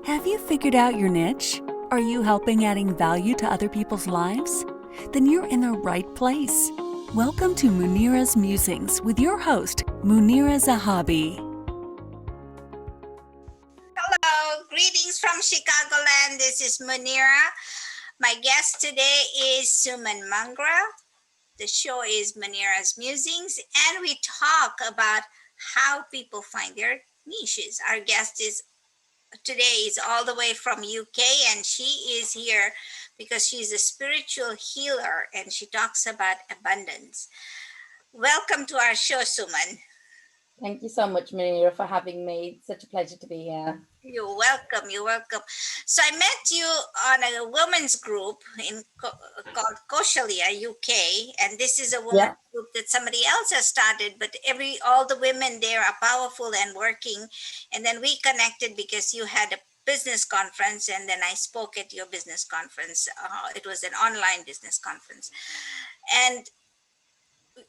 Have you figured out your niche? Are you helping adding value to other people's lives? Then you're in the right place. Welcome to Munira's Musings with your host, Munira Zahabi. Hello, greetings from Chicagoland. This is Munira. My guest today is Suman Manghra. The show is Munira's Musings, and we talk about how people find their niches. Our guest is all the way from UK, and she is here because she's a spiritual healer and she talks about abundance. Welcome to our show, Suman. Thank you so much, Munira, for having me. It's such a pleasure to be here. You're welcome. You're welcome. So I met you on a women's group called Koshalia UK, and this is a women's group that somebody else has started. But all the women there are powerful and working. And then we connected because you had a business conference, and then I spoke at your business conference. It was an online business conference, and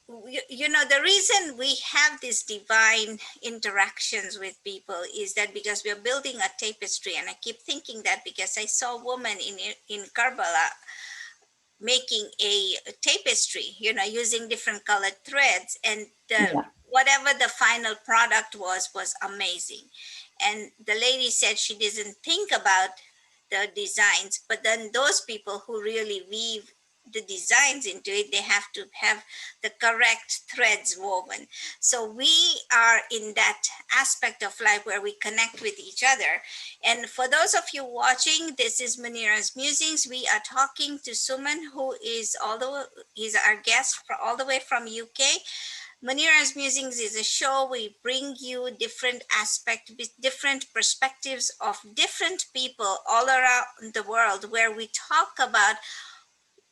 the reason we have these divine interactions with people is that because we're building a tapestry, and I keep thinking that because I saw a woman in Karbala making a tapestry, using different colored threads, and whatever the final product was amazing. And the lady said she doesn't think about the designs, but then those people who really weave the designs into it, they have to have the correct threads woven. So we are in that aspect of life where we connect with each other. And for those of you watching, this is Munira's Musings. We are talking to Suman, who is he's our guest all the way from UK. Munira's Musings is a show we bring you different aspects, different perspectives of different people all around the world, where we talk about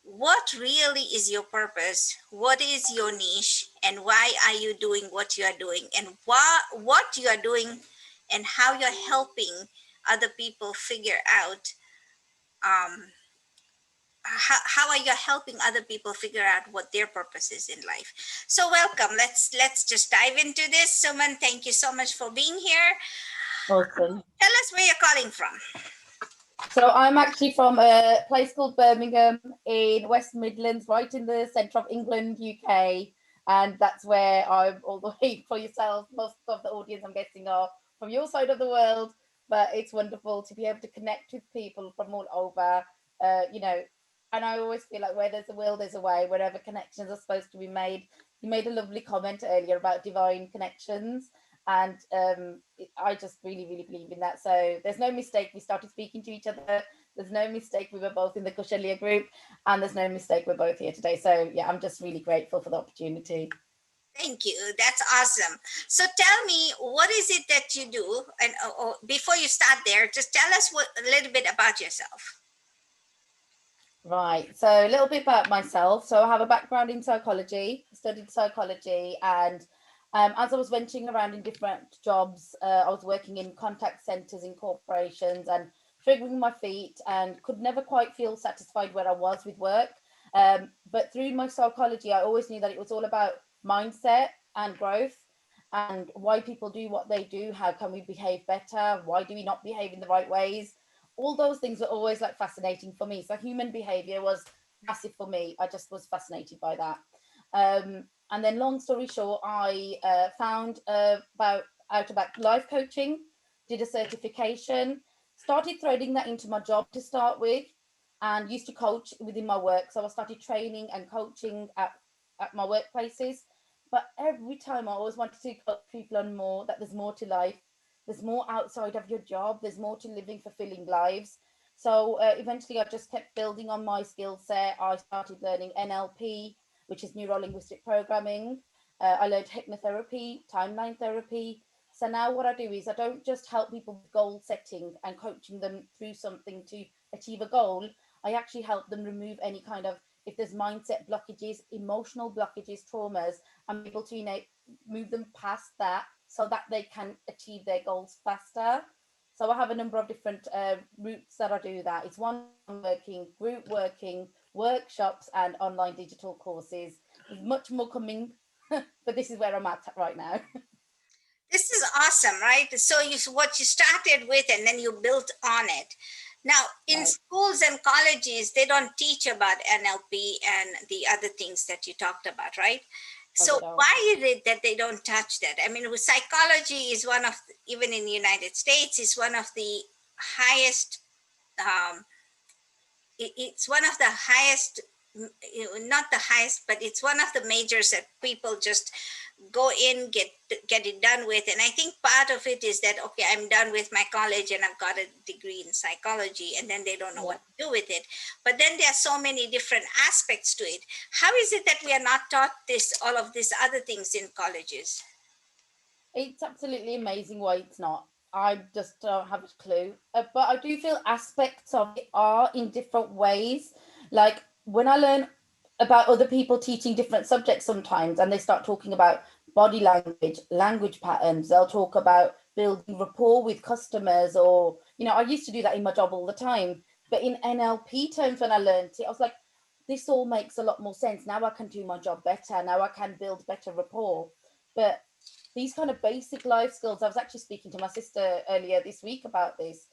what really is your purpose, what is your niche, and why are you doing what you are doing, and what you are doing, and how you're helping other people figure out how are you helping other people figure out what their purpose is in life. So welcome. Let's just dive into this. Suman, thank you so much for being here. Awesome. Tell us where you're calling from. So I'm actually from a place called Birmingham in West Midlands, right in the centre of England, UK. And that's where I'm all the way for yourself. Most of the audience, I'm guessing, are from your side of the world. But it's wonderful to be able to connect with people from all over, And I always feel like where there's a will, there's a way. Wherever connections are supposed to be made. You made a lovely comment earlier about divine connections. And I just really, really believe in that. So there's no mistake we started speaking to each other. There's no mistake we were both in the Kushalia group. And there's no mistake we're both here today. So yeah, I'm just really grateful for the opportunity. Thank you. That's awesome. So tell me, what is it that you do? And before you start there, just tell us a little bit about yourself. Right. So a little bit about myself. So I have a background in psychology, studied psychology, and as I was venturing around in different jobs, I was working in contact centers in corporations and struggling my feet and could never quite feel satisfied where I was with work. But through my psychology, I always knew that it was all about mindset and growth and why people do what they do. How can we behave better? Why do we not behave in the right ways? All those things were always fascinating for me. So human behavior was massive for me. I just was fascinated by that. And then long story short, I found out about life coaching, did a certification, started threading that into my job to start with, and used to coach within my work. So I started training and coaching at my workplaces. But every time I always wanted to coach people on more, that there's more to life. There's more outside of your job. There's more to living fulfilling lives. So eventually I just kept building on my skill set. I started learning NLP, which is neuro-linguistic programming. I learned hypnotherapy, timeline therapy. So now what I do is I don't just help people with goal setting and coaching them through something to achieve a goal. I actually help them remove any kind of, if there's mindset blockages, emotional blockages, traumas, I'm able to move them past that so that they can achieve their goals faster. So I have a number of different routes that I do that. It's one-on-one working, group working, workshops, and online digital courses. There's much more coming, but this is where I'm at right now. This is awesome, right? So what you started with and then you built on it. Now, in Right. schools and colleges, they don't teach about NLP and the other things that you talked about, right? No, they So don't. why is it that they don't touch that? I mean, psychology is one of, even in the United States, is one of the highest, um, it's one of the highest, not the highest, but it's one of the majors that people just go in, get it done with. And I think part of it is that, okay, I'm done with my college and I've got a degree in psychology, and then they don't know Yeah. what to do with it. But then there are so many different aspects to it. How is it that we are not taught all of these other things in colleges? It's absolutely amazing why it's not. I just don't have a clue. But I do feel aspects of it are in different ways. Like when I learn about other people teaching different subjects sometimes, and they start talking about body language, language patterns, they'll talk about building rapport with customers, or, I used to do that in my job all the time. But in NLP terms, when I learned it, I was like, this all makes a lot more sense. Now I can do my job better. Now I can build better rapport. But these kind of basic life skills, I was actually speaking to my sister earlier this week about this.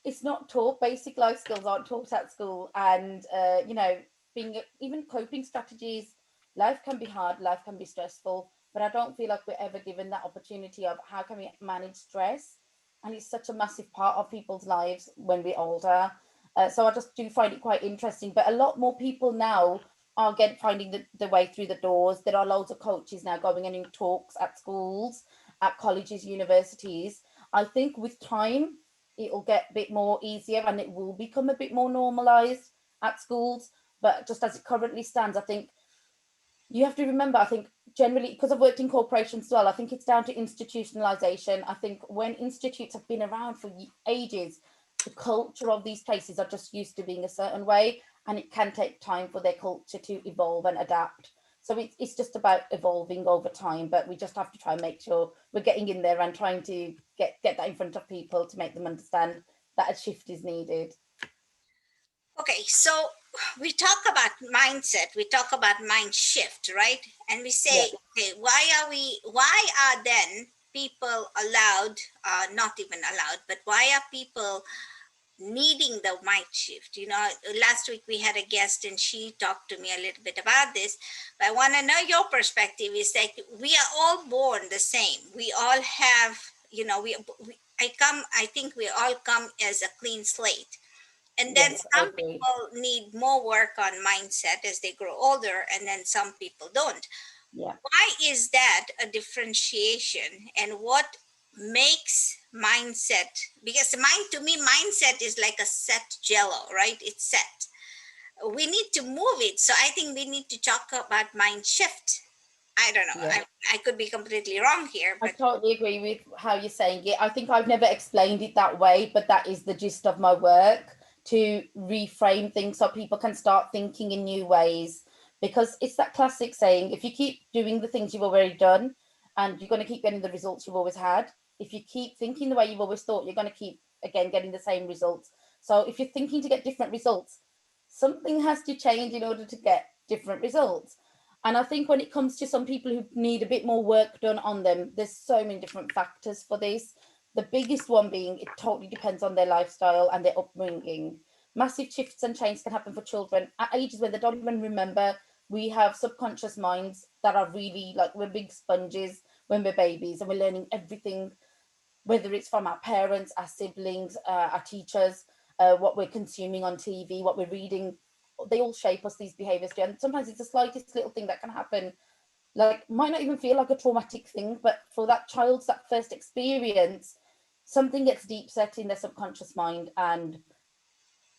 It's not taught. Basic life skills aren't taught at school. And being, even coping strategies, life can be hard, life can be stressful, but I don't feel like we're ever given that opportunity of how can we manage stress. And it's such a massive part of people's lives when we're older. So I just do find it quite interesting. But a lot more people now are finding the way through the doors. There are loads of coaches now going and in talks at schools, at colleges, universities. I think with time it'll get a bit more easier and it will become a bit more normalized at schools. But just as it currently stands, I think you have to remember, I think generally, because I've worked in corporations as well, I think it's down to institutionalization. I think when institutes have been around for ages, the culture of these places are just used to being a certain way, and it can take time for their culture to evolve and adapt. So it's just about evolving over time, but we just have to try and make sure we're getting in there and trying to get that in front of people to make them understand that a shift is needed. Okay, so we talk about mindset, we talk about mind shift, right? And we Yeah. say, okay, why are then people allowed, not even allowed, but why are people needing the mind shift? Last week we had a guest and she talked to me a little bit about this, but I want to know your perspective. Is like, we are all born the same. We all have, I think we all come as a clean slate, and then Yes, I some agree. people need more work on mindset as they grow older, and then some people don't. Yeah. Why is that a differentiation, and what makes mindset? Because to me, mindset is like a set jello, right? It's set. We need to move it. So I think we need to talk about mind shift. I don't know. Yeah. I could be completely wrong here, I but totally agree with how you're saying it. I think I've never explained it that way, but that is the gist of my work, to reframe things so people can start thinking in new ways. Because it's that classic saying, if you keep doing the things you've already done and you're going to keep getting the results you've always had, if you keep thinking the way you've always thought, you're going to keep, again, getting the same results. So if you're thinking to get different results, something has to change in order to get different results. And I think when it comes to some people who need a bit more work done on them, there's so many different factors for this. The biggest one being it totally depends on their lifestyle and their upbringing. Massive shifts and change can happen for children at ages where they don't even remember. We have subconscious minds that are really like, we're big sponges when we're babies and we're learning everything, whether it's from our parents, our siblings, our teachers, what we're consuming on TV, what we're reading. They all shape us, these behaviors. And sometimes it's the slightest little thing that can happen, like might not even feel like a traumatic thing, but for that child's that first experience, something gets deep set in their subconscious mind and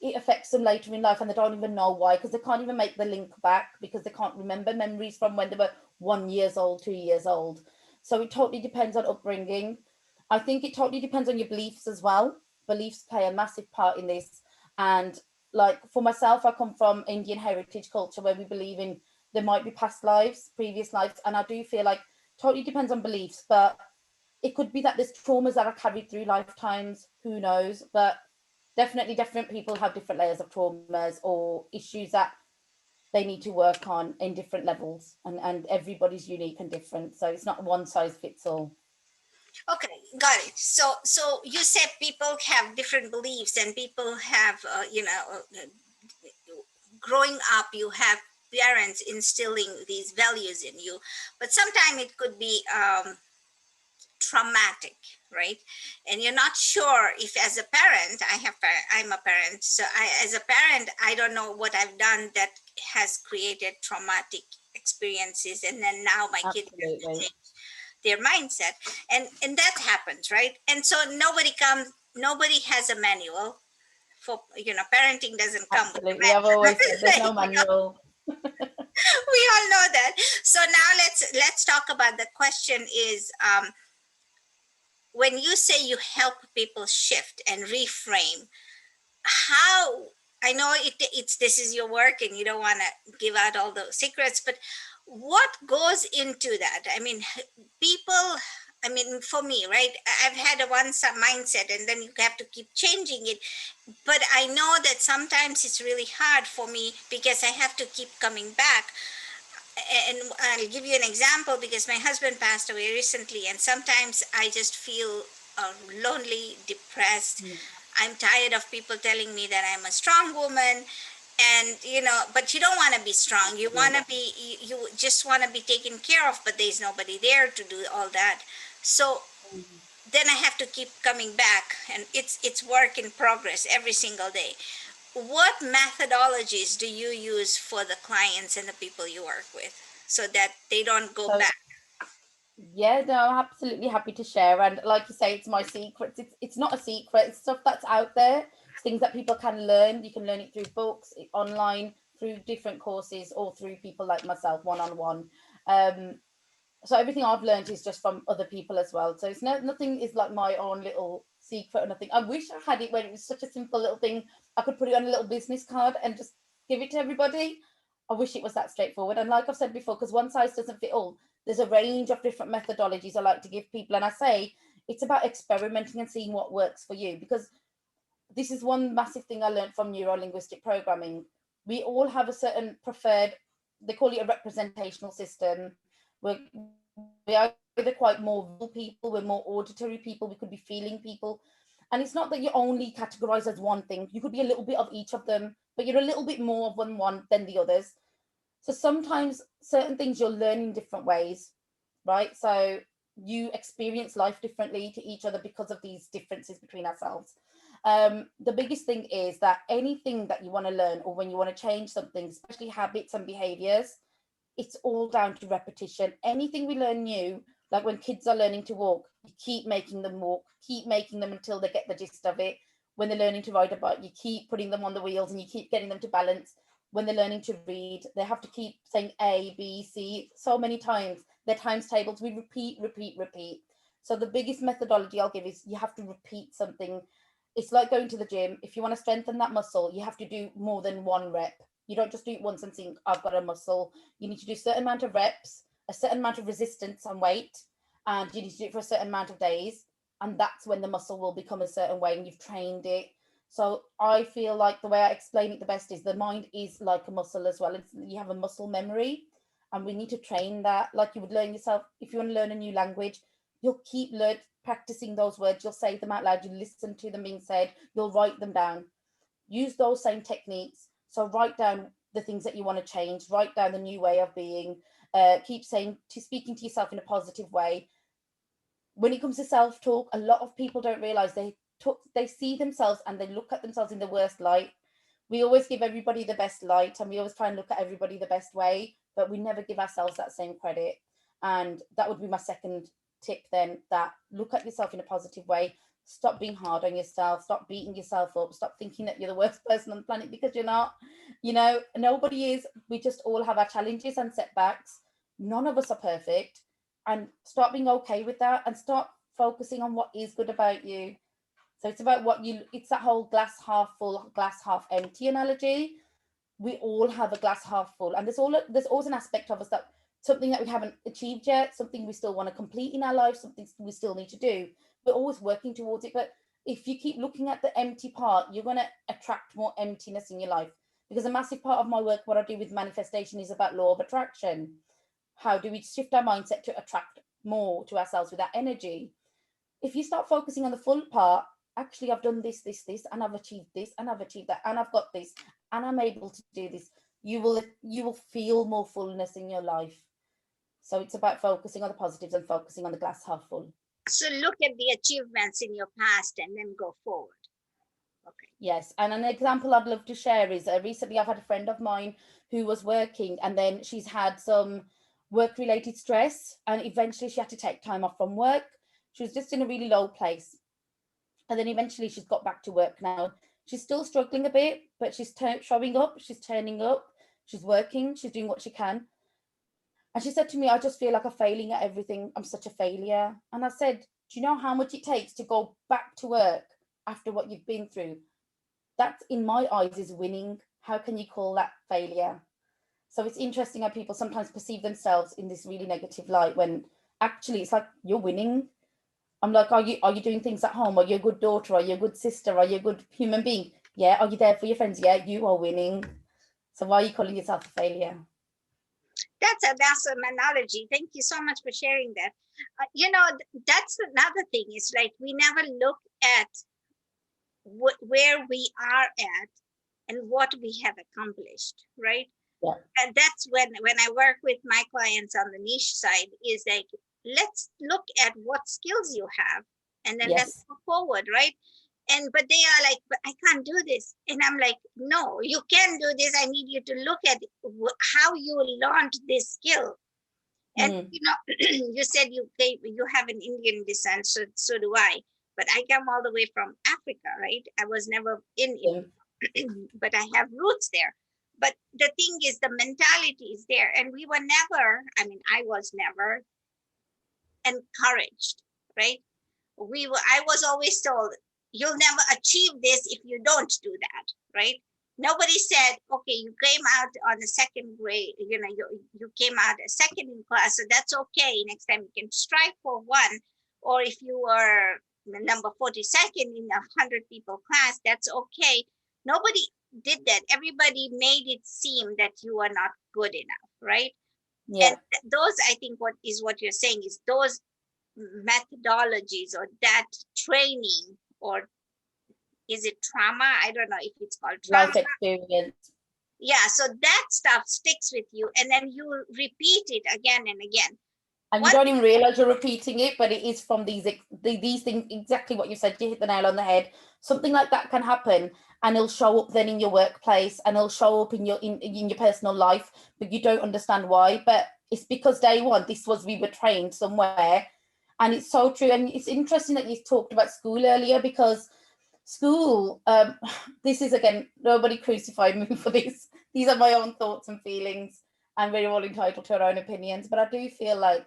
it affects them later in life, and they don't even know why, because they can't even make the link back, because they can't remember memories from when they were 1 years old, 2 years old. So it totally depends on upbringing. I think it totally depends on your beliefs as well. Beliefs play a massive part in this. And like for myself, I come from Indian heritage culture where we believe in there might be past lives, previous lives, and I do feel like totally depends on beliefs, but it could be that there's traumas that are carried through lifetimes, who knows. But definitely different people have different layers of traumas or issues that they need to work on in different levels, and everybody's unique and different, so it's not one size fits all. Okay, got it. So you said people have different beliefs, and people have, growing up, you have parents instilling these values in you, but sometimes it could be traumatic, right? And you're not sure if, as a parent, I'm a parent, so as a parent, I don't know what I've done that has created traumatic experiences, and then now my kids have to Absolutely. change their mindset, and that happens, right? And so nobody has a manual for, parenting doesn't come with a Absolutely. I've manual. always said there's no manual. We all know that. So now let's talk about the question is, when you say you help people shift and reframe, how, I know it's this is your work and you don't want to give out all the secrets, but what goes into that? I mean, people, I mean, for me, right, I've had a mindset, and then you have to keep changing it. But I know that sometimes it's really hard for me because I have to keep coming back. And I'll give you an example, because my husband passed away recently, and sometimes I just feel lonely, depressed. Mm. I'm tired of people telling me that I'm a strong woman, and but you don't want to be strong. You want to be, you just want to be taken care of, but there's nobody there to do all that. So Mm. then I have to keep coming back, and it's work in progress every single day. What methodologies do you use for the clients and the people you work with so that they don't go So back? yeah, no, I'm absolutely happy to share. And like you say, it's my secrets. It's not a secret. It's stuff that's out there. It's things that people can learn. You can learn it through books, online, through different courses, or through people like myself, one on one. So everything I've learned is just from other people as well. So it's nothing is like my own little secret or nothing. I wish I had it when it was such a simple little thing. I could put it on a little business card and just give it to everybody. I wish it was that straightforward. And like I've said before, because one size doesn't fit all, there's a range of different methodologies I like to give people. And I say it's about experimenting and seeing what works for you. Because this is one massive thing I learned from neuro linguistic programming. We all have a certain preferred, they call it a representational system. We are either quite more visual people, we're more auditory people, we could be feeling people. And it's not that you're only categorized as one thing. You could be a little bit of each of them, but you're a little bit more of one than the others. So sometimes certain things you'll learn in different ways, right? So you experience life differently to each other because of these differences between ourselves. The biggest thing is that anything that you want to learn, or when you want to change something, especially habits and behaviors, it's all down to repetition. Anything we learn new, like when kids are learning to walk, you keep making them walk, keep making them until they get the gist of it. When they're learning to ride a bike, you keep putting them on the wheels and you keep getting them to balance. When they're learning to read, they have to keep saying A, B, C so many times. Their times tables, we repeat, repeat, repeat. So the biggest methodology I'll give is you have to repeat something. It's like going to the gym. If you want to strengthen that muscle, you have to do more than one rep. You don't just do it once and think, I've got a muscle. You need to do a certain amount of reps, a certain amount of resistance and weight, and you need to do it for a certain amount of days. And that's when the muscle will become a certain way and you've trained it. So I feel like the way I explain it the best is the mind is like a muscle as well. You have a muscle memory, and we need to train that. Like you would learn yourself, if you want to learn a new language, you'll keep practicing those words. You'll say them out loud. You listen to them being said. You'll write them down. Use those same techniques. So write down the things that you want to change. Write down the new way of being. Keep saying to speaking to yourself in a positive way. When it comes to self talk, a lot of people don't realize they see themselves and they look at themselves in the worst light. We always give everybody the best light and we always try and look at everybody the best way, but we never give ourselves that same credit. And that would be my second tip then, that look at yourself in a positive way. Stop being hard on yourself. Stop beating yourself up. Stop thinking that you're the worst person on the planet, because you're not. Nobody is. We just all have our challenges and setbacks. None of us are perfect. And start being okay with that and start focusing on what is good about you. So it's about it's that whole glass half full, glass half empty analogy. We all have a glass half full, and there's always an aspect of us that something that we haven't achieved yet, something we still want to complete in our life, something we still need to do. We're always working towards it. But if you keep looking at the empty part, you're going to attract more emptiness in your life. Because a massive part of my work, what I do with manifestation, is about law of attraction. How do we shift our mindset to attract more to ourselves with that energy? if you start focusing on the full part, actually I've done this, and I've achieved this, and I've achieved that, and I've got this, and I'm able to do this, you will feel more fullness in your life. So it's about focusing on the positives and focusing on the glass half full. So look at the achievements in your past and then go forward. Okay. Yes, and an example I'd love to share is recently I've had a friend of mine who was working, and then she's had some work-related stress, and eventually she had to take time off from work. She was just in a really low place, and then eventually she's got back to work now. She's still struggling a bit, but she's showing up, she's turning up, she's working, she's doing what she can. And she said to me, I just feel like I'm failing at everything. I'm such a failure. And I said, do you know how much it takes to go back to work after what you've been through? That, in my eyes, is winning. How can you call that failure? So it's interesting how people sometimes perceive themselves in this really negative light, when actually it's like, you're winning. I'm like, are you doing things at home? Are you a good daughter? Are you a good sister? Are you a good human being? Yeah. Are you there for your friends? Yeah, you are winning. So why are you calling yourself a failure? That's an analogy. Thank you so much for sharing that. That's another thing. It's like we never look at where we are at and what we have accomplished, right? Yeah. And that's when I work with my clients on the niche side, is like, let's look at what skills you have, and then Yes. let's go forward, right? But they are like, but I can't do this. And I'm like, no, you can do this. I need you to look at how you learned this skill. And you said you have an Indian descent, so do I. But I come all the way from Africa, right? I was never in India, but I have roots there. But the thing is, the mentality is there, and we were never. I mean, I was never encouraged, right? I was always told, you'll never achieve this if you don't do that, right? Nobody said, okay, you came out on the second grade, you came out a second in class, so that's okay. Next time you can strive for one. Or if you were number 42nd in a 100 people class, that's okay. Nobody did that. Everybody made it seem that you are not good enough, right? Yeah. And those, I think, what you're saying is those methodologies, or that training, or is it trauma? I don't know if it's called trauma. Life experience. Yeah, so that stuff sticks with you, and then you repeat it again and again. And you don't even realize you're repeating it, but it is from these things, exactly what you said. You hit the nail on the head. Something like that can happen, and it'll show up then in your workplace, and it'll show up in your personal life, but you don't understand why. But it's because day one, we were trained somewhere. And it's so true. And it's interesting that you talked about school earlier, because school, this is, again, nobody crucified me for this. These are my own thoughts and feelings, and we're all entitled to our own opinions. But I do feel like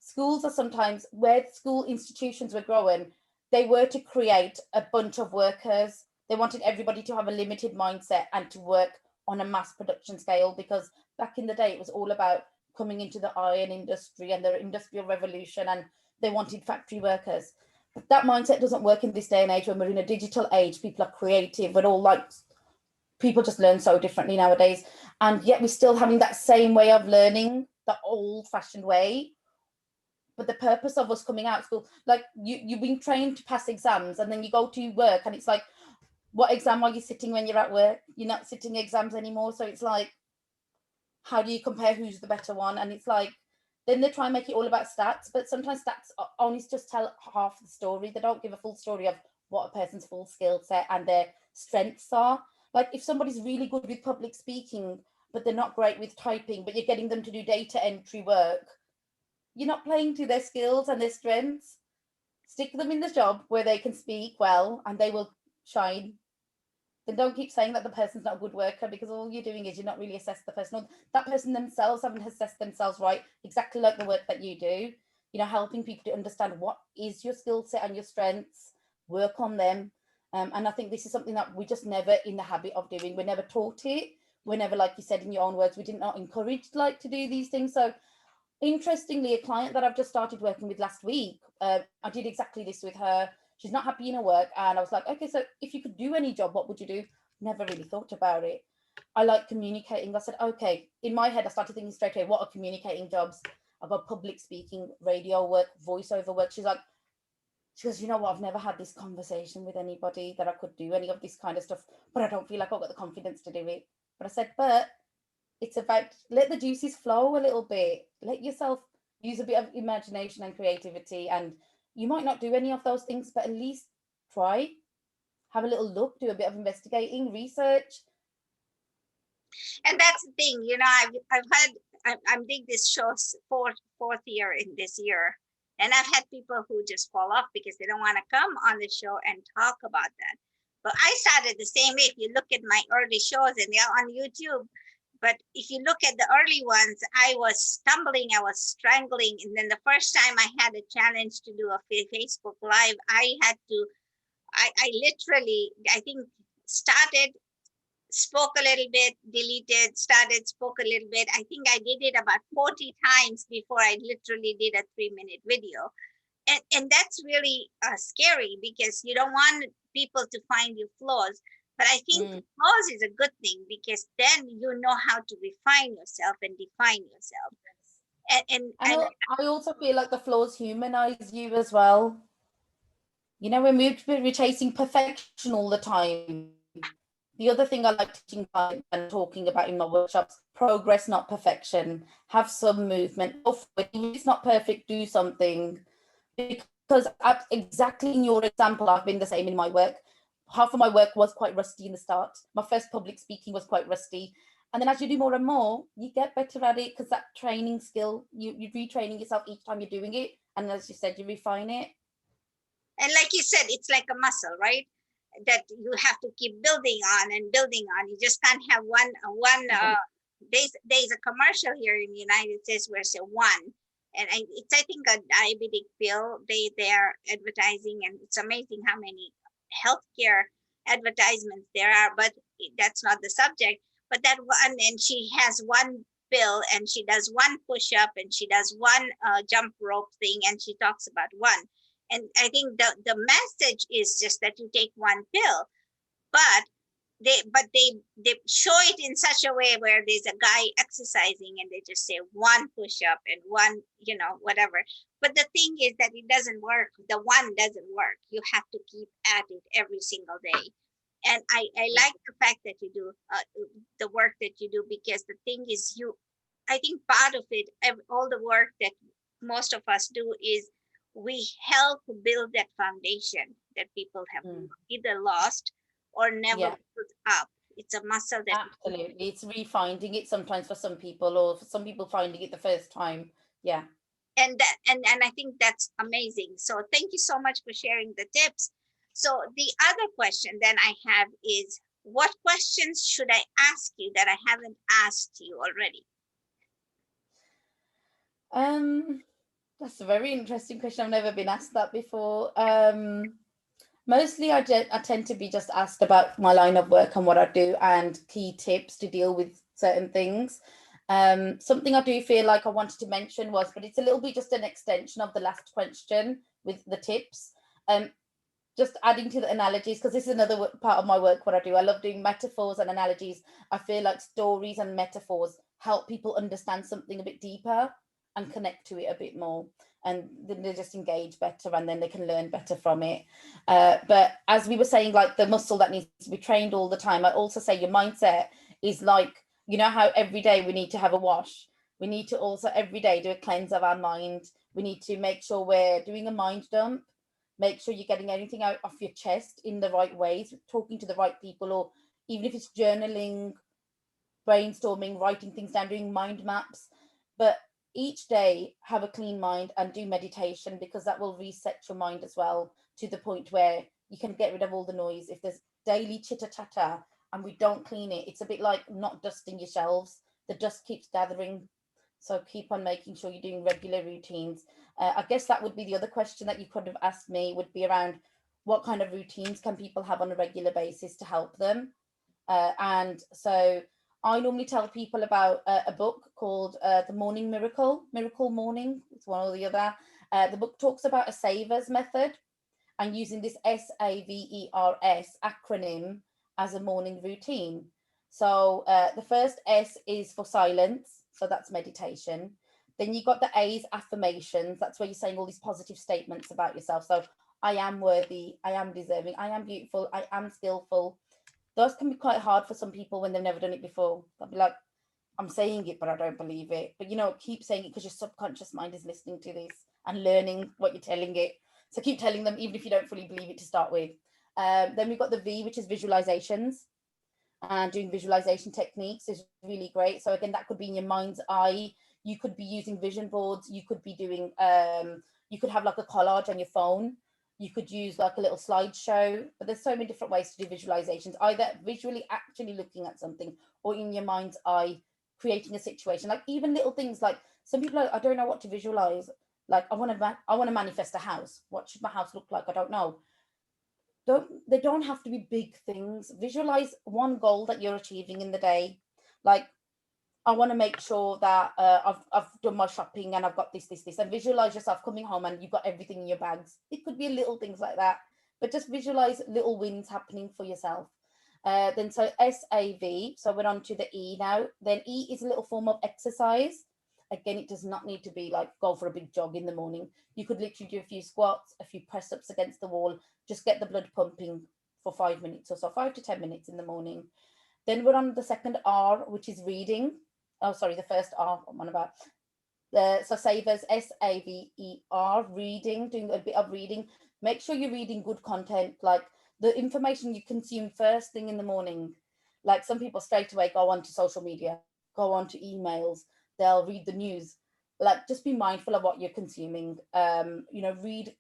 schools are sometimes, where school institutions were growing, they were to create a bunch of workers. They wanted everybody to have a limited mindset and to work on a mass production scale, because back in the day, it was all about coming into the iron industry and the industrial revolution, and they wanted factory workers. But that mindset doesn't work in this day and age, when we're in a digital age. People are creative, but all, like, people just learn so differently nowadays. And yet we're still having that same way of learning, the old fashioned way. But the purpose of us coming out of school, like, you've been trained to pass exams, and then you go to work, and it's like, what exam are you sitting when you're at work? You're not sitting exams anymore. So it's like, how do you compare who's the better one? And it's like, then they try and make it all about stats, but sometimes stats only just tell half the story. They don't give a full story of what a person's full skill set and their strengths are. Like, if somebody's really good with public speaking, but they're not great with typing, but you're getting them to do data entry work, you're not playing to their skills and their strengths. Stick them in the job where they can speak well and they will shine. Then don't keep saying that the person's not a good worker, because all you're doing is you're not really assessing the person. That person themselves haven't assessed themselves right, exactly like the work that you do. Helping people to understand what is your skill set and your strengths, work on them. And I think this is something that we just never in the habit of doing. We're never taught it. We're never, like you said in your own words, we did not encouraged to do these things. So interestingly, a client that I've just started working with last week, I did exactly this with her. She's not happy in her work. And I was like, okay, so if you could do any job, what would you do? Never really thought about it. I like communicating. I said, okay, in my head, I started thinking straight away, what are communicating jobs? I've got public speaking, radio work, voiceover work. She's like, She goes, you know what, I've never had this conversation with anybody that I could do any of this kind of stuff, but I don't feel like I've got the confidence to do it. But I said, but it's about, let the juices flow a little bit. Let yourself use a bit of imagination and creativity. And you might not do any of those things, but at least try, have a little look, do a bit of investigating, research. And that's the thing, you know, I've had, I'm doing this show's fourth year in this year. And I've had people who just fall off because they don't want to come on the show and talk about that. But I started the same way. If you look at my early shows, and they're on YouTube, but if you look at the early ones, I was stumbling, I was strangling. And then the first time I had a challenge to do a Facebook Live, I had to, I literally, I think, started, spoke a little bit, deleted, started, spoke a little bit. I think I did it about 40 times before I literally did a 3-minute video. And that's really scary, because you don't want people to find you flaws. But I think flaws is a good thing, because then you know how to refine yourself and define yourself. And I also feel like the flaws humanize you as well. You know, when we're chasing perfection all the time. The other thing I like teaching and talking about in my workshops, progress, not perfection. Have some movement. If it's not perfect, do something. Because exactly in your example, I've been the same in my work. Half of my work was quite rusty in the start. My first public speaking was quite rusty. And then as you do more and more, you get better at it, because that training skill, you're retraining yourself each time you're doing it. And as you said, you refine it. And like you said, it's like a muscle, right? That you have to keep building on and building on. You just can't have one. There's a commercial here in the United States where it's a one, and it's, I think, a diabetic pill. They're advertising, and it's amazing how many healthcare advertisements there are. But that's not the subject. But that one, and she has one pill, and she does one push up, and she does one jump rope thing, and she talks about one. And I think the message is just that you take one pill, but they show it in such a way where there's a guy exercising, and they just say one push up and one, you know, whatever. But the thing is that it doesn't work. The one doesn't work. You have to keep at it every single day. And I like the fact that you do the work that you do, because the thing is, I think part of it, all the work that most of us do, is we help build that foundation that people have either lost or never put up. It's a muscle that absolutely, it's refinding it sometimes for some people, or for some people finding it the first time. Yeah. And I think that's amazing. So thank you so much for sharing the tips. So the other question then I have is, what questions should I ask you that I haven't asked you already? That's a very interesting question. I've never been asked that before. Mostly I tend to be just asked about my line of work and what I do, and key tips to deal with certain things. Something I do feel like I wanted to mention was, but it's a little bit just an extension of the last question with the tips. Just adding to the analogies, because this is another part of my work, what I do. I love doing metaphors and analogies. I feel like stories and metaphors help people understand something a bit deeper and connect to it a bit more, and then they just engage better, and then they can learn better from it. But as we were saying, like the muscle that needs to be trained all the time, I also say your mindset is like, you know how every day we need to have a wash, we need to also every day do a cleanse of our mind. We need to make sure we're doing a mind dump, make sure you're getting anything out off your chest in the right ways, talking to the right people, or even if it's journaling, brainstorming, writing things down, doing mind maps. But each day have a clean mind and do meditation, because that will reset your mind as well, to the point where you can get rid of all the noise. If there's daily chitter chatter and we don't clean it, it's a bit like not dusting your shelves. The dust keeps gathering. So keep on making sure you're doing regular routines. I guess that would be the other question that you could have asked me, would be around what kind of routines can people have on a regular basis to help them. And so I normally tell people about a book called The Morning Miracle Morning. It's one or the other. The book talks about a SAVERS method and using this SAVERS acronym as a morning routine. So the first S is for silence. So that's meditation. Then you got the A's, affirmations. That's where you're saying all these positive statements about yourself. So I am worthy, I am deserving, I am beautiful, I am skillful. Those can be quite hard for some people when they've never done it before. They'll be like, I'm saying it, but I don't believe it. But keep saying it because your subconscious mind is listening to this and learning what you're telling it. So keep telling them, even if you don't fully believe it to start with. Then we've got the V, which is visualizations. And doing visualization techniques is really great. So again, that could be in your mind's eye. You could be using vision boards. You could be doing, you could have like a collage on your phone. You could use like a little slideshow, but there's so many different ways to do visualizations, either visually actually looking at something or in your mind's eye, creating a situation. Like even little things like some people are, I don't know what to visualize. Like I want to manifest a house. What should my house look like? I don't know. They don't have to be big things. Visualize one goal that you're achieving in the day. Like I want to make sure that I've done my shopping and I've got this, and visualize yourself coming home and you've got everything in your bags. It could be little things like that, but just visualize little wins happening for yourself. Then so SAV, so we're on to the E now. Then E is a little form of exercise. Again, it does not need to be like go for a big jog in the morning. You could literally do a few squats, a few press ups against the wall, just get the blood pumping for 5 minutes or so, 5 to 10 minutes in the morning. Then we're on the second R, which is reading. Oh, sorry, the first R I'm on about. So savers, SAVER, reading, doing a bit of reading. Make sure you're reading good content, like the information you consume first thing in the morning. Like some people straight away go on to social media, go on to emails, they'll read the news. Like just be mindful of what you're consuming. Read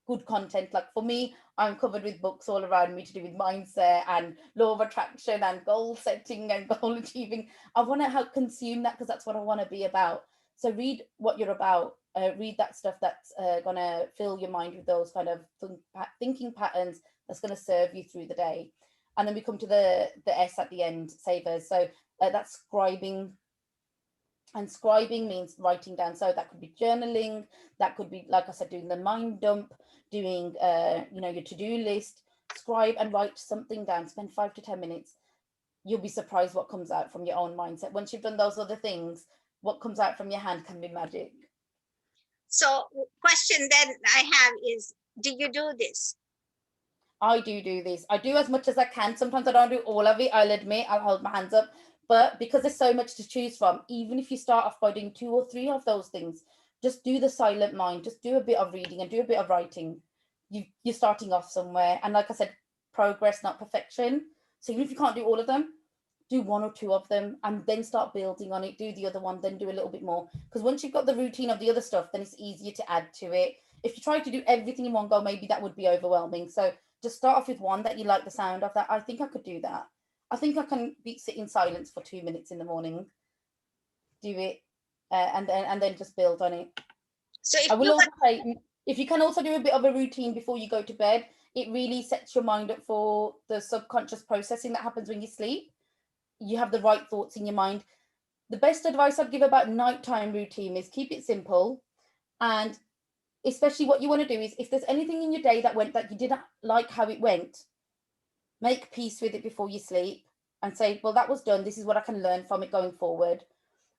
good content. Like for me, I'm covered with books all around me to do with mindset and law of attraction and goal setting and goal achieving. I want to help consume that because that's what I want to be about. So read what you're about. Read that stuff that's going to fill your mind with those kind of thinking patterns that's going to serve you through the day. And then we come to the S at the end, savers. So that's scribing. And scribing means writing down. So that could be journaling. That could be, like I said, doing the mind dump, doing, your to-do list. Scribe and write something down. Spend 5 to 10 minutes. You'll be surprised what comes out from your own mindset. Once you've done those other things, what comes out from your hand can be magic. So question then I have is, do you do this? I do this. I do as much as I can. Sometimes I don't do all of it. I'll admit, I'll hold my hands up. But because there's so much to choose from, even if you start off by doing 2 or 3 of those things, just do the silent mind. Just do a bit of reading and do a bit of writing. You're starting off somewhere. And like I said, progress, not perfection. So even if you can't do all of them, do 1 or 2 of them and then start building on it. Do the other one, then do a little bit more. Because once you've got the routine of the other stuff, then it's easier to add to it. If you try to do everything in one go, maybe that would be overwhelming. So just start off with one that you like the sound of. That I think I could do that. I think I can sit in silence for 2 minutes in the morning, do it, and then just build on it. So I will also say, if you can also do a bit of a routine before you go to bed, it really sets your mind up for the subconscious processing that happens when you sleep. You have the right thoughts in your mind. The best advice I'd give about nighttime routine is keep it simple, and especially what you want to do is if there's anything in your day that went that you didn't like how it went, make peace with it before you sleep and say, well, that was done. This is what I can learn from it going forward.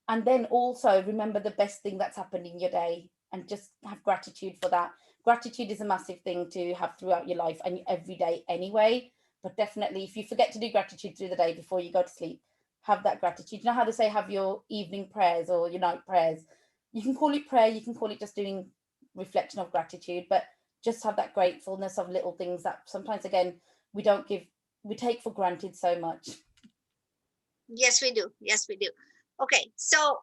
And then also remember the best thing that's happened in your day and just have gratitude for that. Gratitude is a massive thing to have throughout your life and every day anyway. But definitely, if you forget to do gratitude through the day before you go to sleep, have that gratitude. You know how they say have your evening prayers or your night prayers? You can call it prayer, you can call it just doing reflection of gratitude, but just have that gratefulness of little things that sometimes, again, we take for granted so much. Yes, we do. Okay, so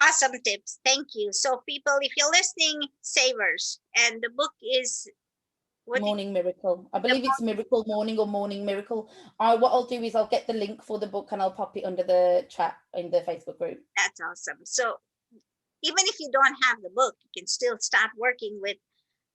awesome tips. Thank you. So people, if you're listening, savers, and the book is Morning Miracle. I believe it's Miracle Morning or Morning Miracle. What I'll do is I'll get the link for the book and I'll pop it under the chat in the Facebook group. That's awesome. So even if you don't have the book, you can still start working with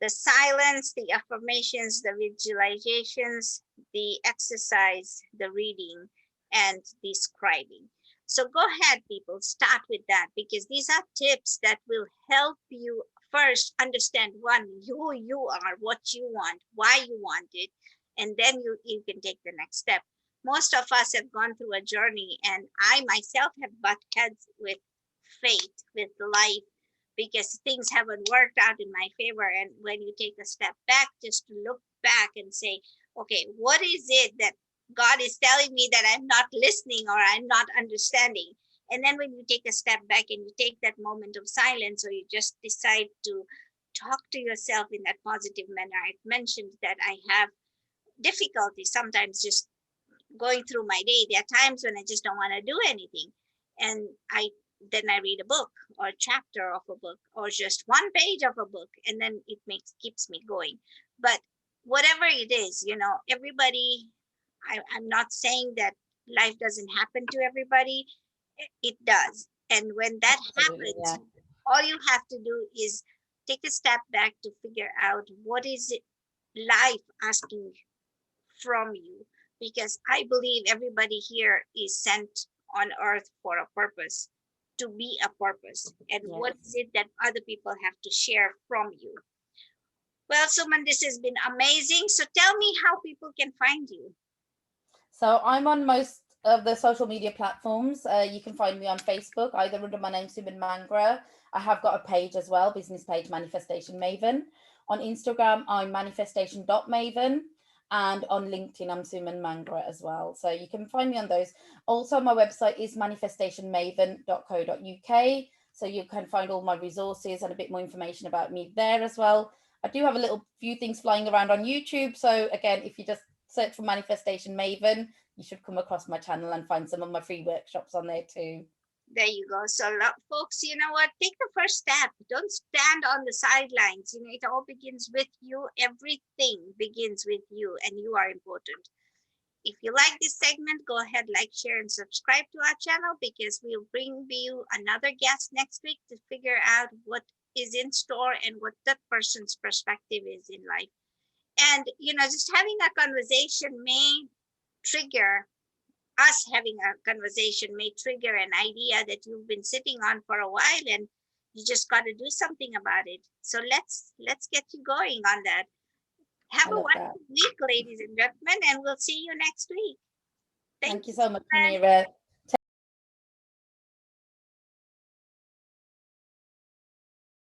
the silence, the affirmations, the visualizations, the exercise, the reading, and the scribing. So go ahead, people, start with that, because these are tips that will help you first understand who you are, what you want, why you want it, and then you can take the next step. Most of us have gone through a journey, and I myself have butted heads with fate, with life, because things haven't worked out in my favor. And when you take a step back, just to look back and say, okay, what is it that God is telling me that I'm not listening or I'm not understanding? And then when you take a step back and you take that moment of silence, or you just decide to talk to yourself in that positive manner. I mentioned that I have difficulty sometimes just going through my day. There are times when I just don't want to do anything. And then I read a book or a chapter of a book or just one page of a book, and then it keeps me going. But whatever it is, everybody, I'm not saying that life doesn't happen to everybody. It does. And when that Absolutely, happens, yeah. all you have to do is take a step back to figure out what is it life asking from you, because I believe everybody here is sent on earth for a purpose, to be a purpose. And Yeah. what is it that other people have to share from you? Well, Suman, this has been amazing. So tell me how people can find you. So I'm on most of the social media platforms. You can find me on Facebook, either under my name, Suman Manghra. I have got a page as well, business page, Manifestation Maven. On Instagram, I'm manifestation.maven. And on LinkedIn, I'm Suman Manghra as well. So you can find me on those. Also, my website is manifestationmaven.co.uk. So you can find all my resources and a bit more information about me there as well. I do have a little few things flying around on YouTube. So again, if you just search for Manifestation Maven, you should come across my channel and find some of my free workshops on there too. There you go. So folks, you know what? Take the first step. Don't stand on the sidelines. It all begins with you. Everything begins with you, and you are important. If you like this segment, go ahead, like, share, and subscribe to our channel, because we'll bring you another guest next week to figure out what is in store and what that person's perspective is in life. And, just having a conversation may trigger having a conversation may trigger an idea that you've been sitting on for a while, and you just got to do something about it. So let's get you going on that. Have a wonderful week, ladies and gentlemen, and we'll see you next week. Thank you so much, Suman. Munira.